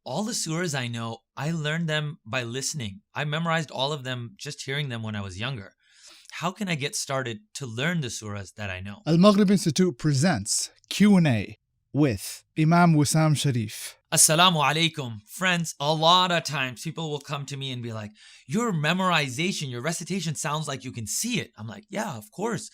all the surahs I know, I learned them by listening. I memorized all of them just hearing them when I was younger. How can I get started to learn the surahs that I know? Al Maghrib Institute presents Q&A with Imam Wissam Sharif. Assalamu alaikum. Friends, a lot of times people will come to me and be like, your memorization, your recitation sounds like you can see it. I'm like, yeah, of course.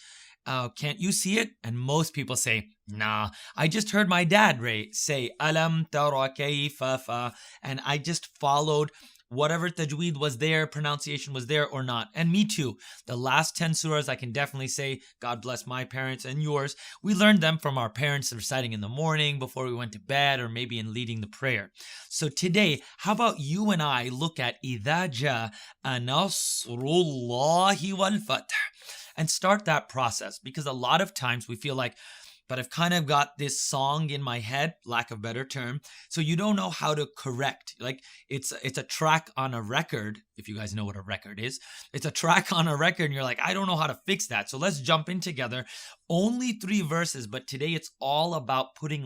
Can't you see it? And most people say, nah, I just heard my dad say, alam tara kayfa fa, and I just followed whatever tajweed was there, pronunciation was there or not. And me too. The last 10 surahs, I can definitely say, God bless my parents and yours. We learned them from our parents reciting in the morning before we went to bed or maybe in leading the prayer. So today, how about you and I look at إِذَا جَاءَ نَصْرُ اللَّهِ وَالْفَتْحِ and start that process, because a lot of times we feel like, but I've kind of got this song in my head, lack of better term, so you don't know how to correct. Like it's a track on a record, if you guys know what a record is. It's a track on a record and you're like, I don't know how to fix that. So let's jump in together. Only 3 verses, but today it's all about putting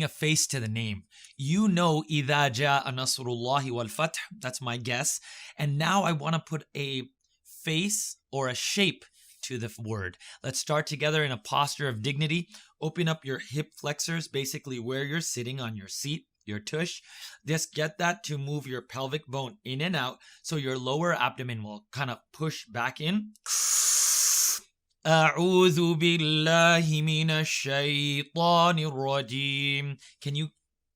a face to the name. You know, إِذَا جَاءَ نَصْرُ اللَّهِ وَالْفَتْحِ, that's my guess. And now I want to put a face or a shape to the word. Let's start together in a posture of dignity. Open up your hip flexors, basically where you're sitting on your seat, your tush. Just get that to move your pelvic bone in and out so your lower abdomen will kind of push back in. أعوذ بالله من الشيطان الرجيم. Can you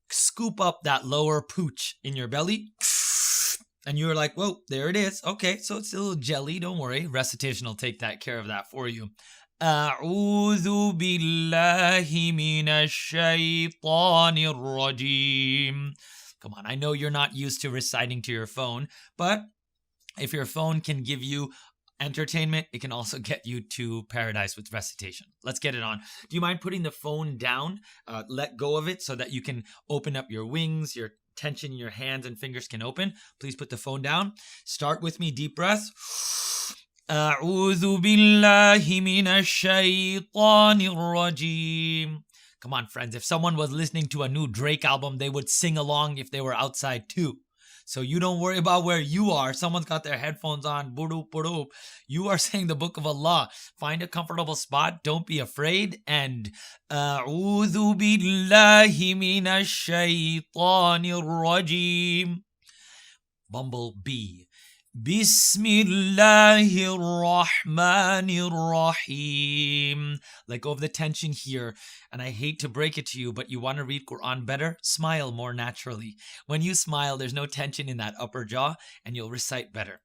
scoop up that lower pooch in your belly? And you're like, whoa, there it is. Okay, so it's a little jelly. Don't worry. Recitation will take that care of that for you. أعوذ بالله من الشيطان الرجيم. Come on, I know you're not used to reciting to your phone, but if your phone can give you entertainment, it can also get you to paradise with recitation. Let's get it on. Do you mind putting the phone down? Let go of it so that you can open up your wings, your tension in your hands and fingers can open. Please put the phone down. Start with me. Deep breath. أعوذ بالله من الشيطان الرجيم. Come on, friends. If someone was listening to a new Drake album, they would sing along if they were outside too. So you don't worry about where you are. Someone's got their headphones on. Budoop, budoop. You are saying the book of Allah. Find a comfortable spot. Don't be afraid. And أعوذ بالله من الشيطان الرجيم. Bumblebee. Bismillahir Rahmanir Rahim. Let go of the tension here. And I hate to break it to you, but you want to read Quran better? Smile more naturally. When you smile, there's no tension in that upper jaw, and you'll recite better.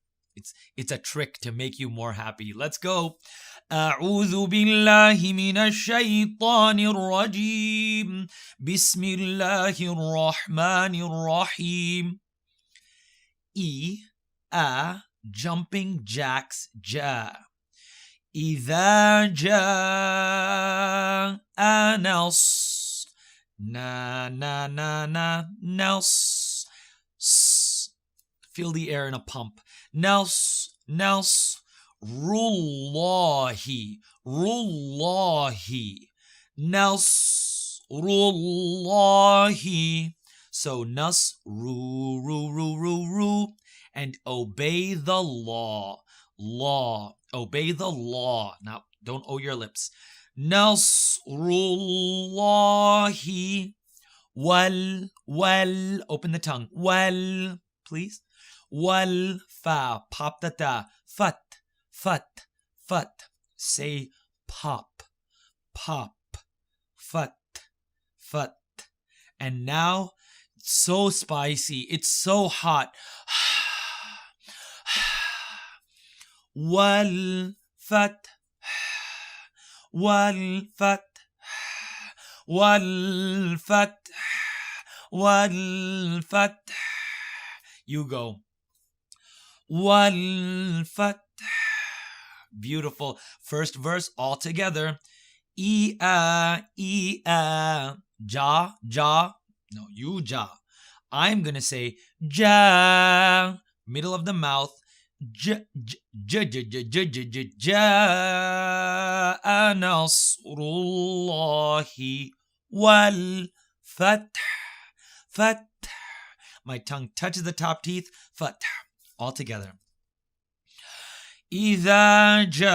It's a trick to make you more happy. Let's go. أعوذ بالله من الشيطان الرجيم. Bismillahir Rahmanir Rahim. Jumping jacks ja. إذا جاء نصر نصر. Feel the air in a pump. Nels rullahi Nasrullahi. So nas ru and obey the law. Obey the law. Now, don't owe your lips. Nasrullahi. Open the tongue. Please. Fa. Pop the ta. Fat. Say pop. Fat. And now, so spicy. It's so hot. والفتح You go. والفتح. Beautiful. First verse all together. Ja. No, you ja. I'm going to say ja. Middle of the mouth. جاء نصر الله والفتح Fath. My tongue touches the top teeth. Fath. All together. إذا جاء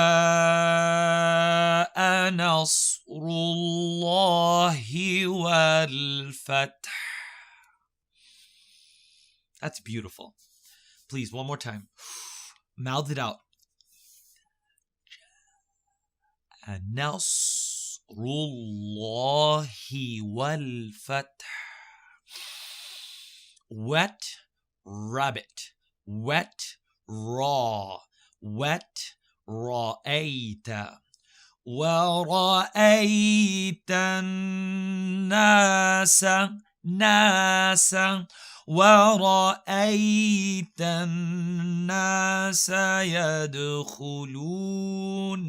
نصر الله والفتح. That's beautiful. Please, one more time. Mouth it out. نصر الله والفتح. Wet rabbit. Wet raw. Wet رأيت. ورأيت الناس ناسا. ورأيت الناس يدخلون.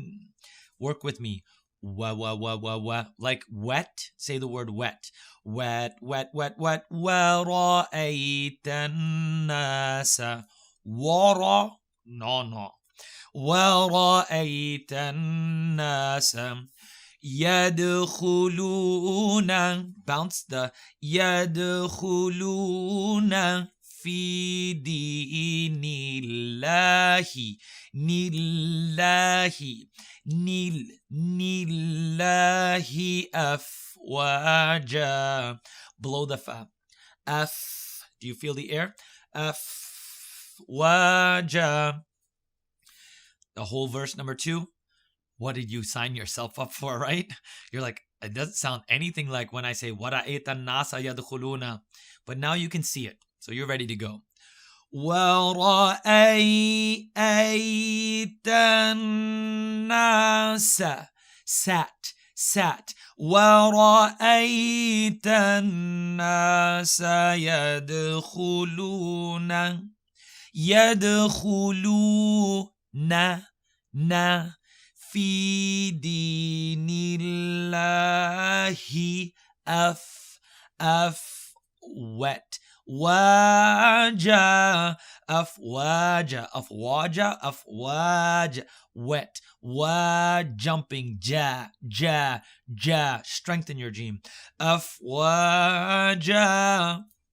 Work with me. Like wet. Say the word wet. Wet, wet, wet, wet. ورأيت الناس. ورا. No. ورأيت الناس يدخلون. Bounce the يدخلون في دين الله. نِلَّهِ أفواجا. Blow the fa. F. Do you feel the air? أفواجا. The whole verse number 2. What did you sign yourself up for, right? You're like, it doesn't sound anything like when I say وَرَأَيْتَ النَّاسَ يَدْخُلُونَ. But now you can see it. So you're ready to go. وَرَأَيْتَ النَّاسَ. Sat. وَرَأَيْتَ النَّاسَ يَدْخُلُونَ في دين الله wet. واجا. أفواج. Wet. Jumping. Ja. Strengthen your jim. أفواجا.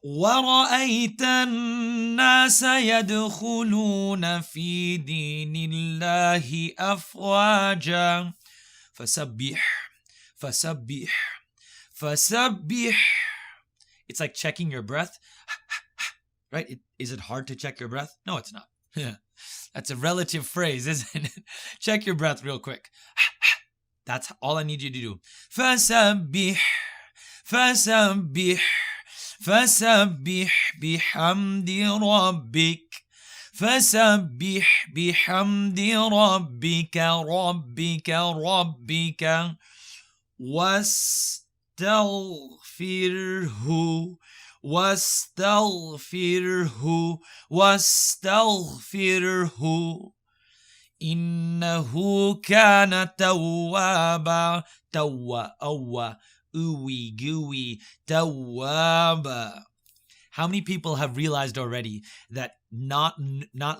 ورأيت الناس يدخلون في دين الله أفواجا. فسبح. It's like checking your breath. Right? Is it hard to check your breath? No, it's not. That's a relative phrase, isn't it? Check your breath real quick. That's all I need you to do. فسبح بحمد ربك. فسبح بحمد ربك واستغفره إنه كان توابا. Ooey gooey tawwaba. How many people have realized already that not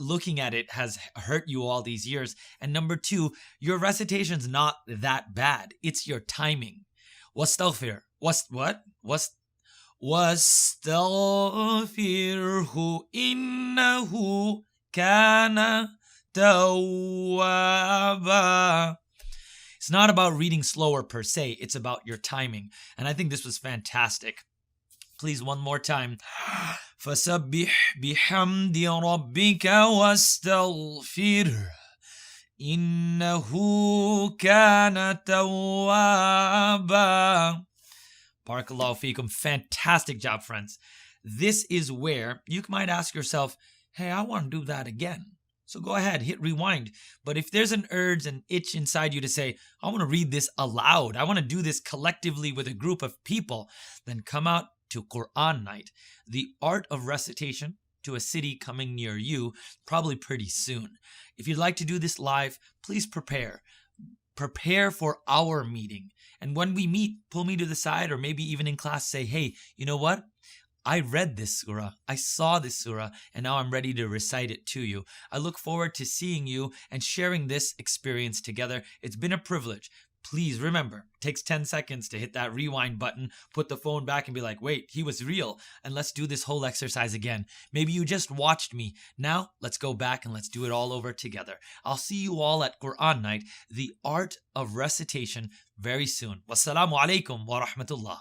looking at it has hurt you all these years? And number 2, your recitation's not that bad. It's your timing. Wastaghfir. Wastaghfirhu innahu kana tawwaba. It's not about reading slower per se. It's about your timing. And I think this was fantastic. Please, one more time. فَسَبِّحْ بِحَمْدِ رَبِّكَ وَاسْتَغْفِرْهُ إِنَّهُ كَانَ تَوَّابًا. Barakallahu feekum. Fantastic job, friends. This is where you might ask yourself, hey, I want to do that again. So go ahead, hit rewind. But if there's an urge, an itch inside you to say, I want to read this aloud, I want to do this collectively with a group of people, then come out to Quran night, the art of recitation, to a city coming near you, probably pretty soon. If you'd like to do this live, please prepare. Prepare for our meeting. And when we meet, pull me to the side, or maybe even in class say, hey, you know what? I read this surah, I saw this surah, and now I'm ready to recite it to you. I look forward to seeing you and sharing this experience together. It's been a privilege. please remember, it takes 10 seconds to hit that rewind button, put the phone back and be like, wait, he was real. And let's do this whole exercise again. Maybe you just watched me. Now let's go back and let's do it all over together. I'll see you all at Quran Night, the art of recitation, very soon. Wassalamu alaikum wa rahmatullah.